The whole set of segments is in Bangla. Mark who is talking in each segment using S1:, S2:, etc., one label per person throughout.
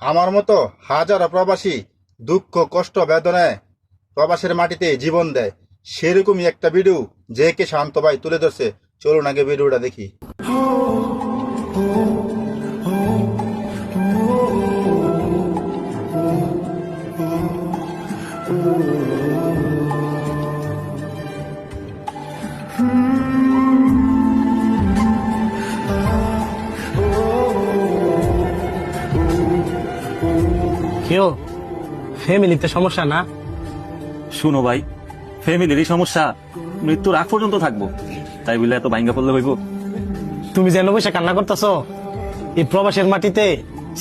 S1: আমার মতো হাজারো প্রবাসী দুঃখ কষ্ট বেদনায় প্রবাসের মাটিতে জীবন দেয়, সেরকমই একটা ভিডিও যে কে শান্ত ভাই তুলে ধরছে। চলুন আগে ভিডিওটা দেখি।
S2: কেউ ফ্যামিলিতে সমস্যা না?
S3: শুনো ভাই, ফ্যামিলিরই সমস্যা মৃত্যুর আগ পর্যন্ত থাকবো, তাই বলে এত ভাঙ্গা পড়লে হইব?
S2: তুমি যেন বসে কান্না করতেছ, এই প্রবাসের মাটিতে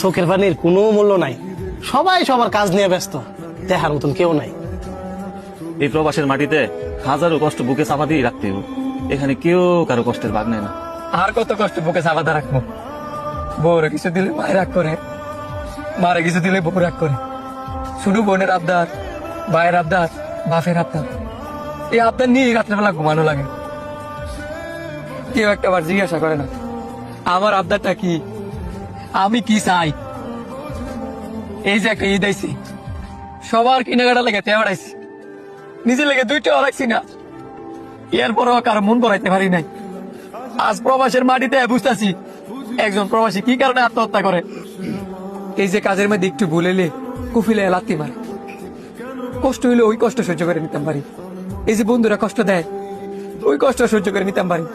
S2: চোখের পানির কোনো মূল্য নাই। সবাই সবার কাজ নিয়ে ব্যস্ত, দেখার মতন কেউ নাই।
S3: এই প্রবাসের মাটিতে হাজারো কষ্ট বুকে চাপা দিয়ে রাখতে হইব, এখানে কেউ কারো কষ্টের ভাগ নেয় না।
S4: আর কত কষ্ট বুকে চাপাতে রাখবো? বউরে কিছু দিলে মায়ের রাগ করে, মারে কিছু দিলে বউ রাগ করে। শুধু বোনের আবদার, ভাইয়ের আবদার, বাপের আবদার, এই আবদার নিয়ে রাত্রেবেলা ঘুমানো লাগে। কেউ একটা বার জিজ্ঞাসা করে না আমার আবদারটা কি, আমি কি চাই। এই যে একটা ঈদ আইছি, সবার কিনাকাটা লেগে তেড়াইছি, নিজে লেগে দুইটাও রাখছি না, এরপরও কারো মন ভরাইতে পারি নাই। আজ প্রবাসের মাটিতে বুঝতেছি একজন প্রবাসী কি কারণে আত্মহত্যা করে। এই যে কাজের মধ্যে একটু ভুলেলে কুফিলে লাত্তি মারে, কষ্ট হইলে ওই কষ্ট সহ্য করে নিতাম পারি। এই যে বন্ধুরা কষ্ট দেয়, ওই কষ্ট সহ্য করে নিতাম পারি।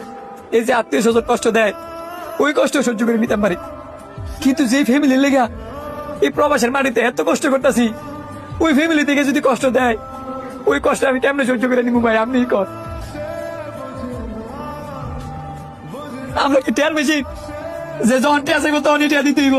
S4: এই যে আত্মীয় স্বজন কষ্ট দেয়, ওই কষ্ট সহ্য করে নিতাম পারি। কিন্তু যে ফ্যামিলির লেগা এই প্রবাসের মাটিতে এত কষ্ট করতেছি, ওই ফ্যামিলি থেকে যদি কষ্ট দেয়, ওই কষ্ট আমি কেমনে সহ্য করে নিবো ভাই? আপনি কর, আমরা কি টের মেশিন যে যখন টের চাইবো তখনই টের দিতে হইব?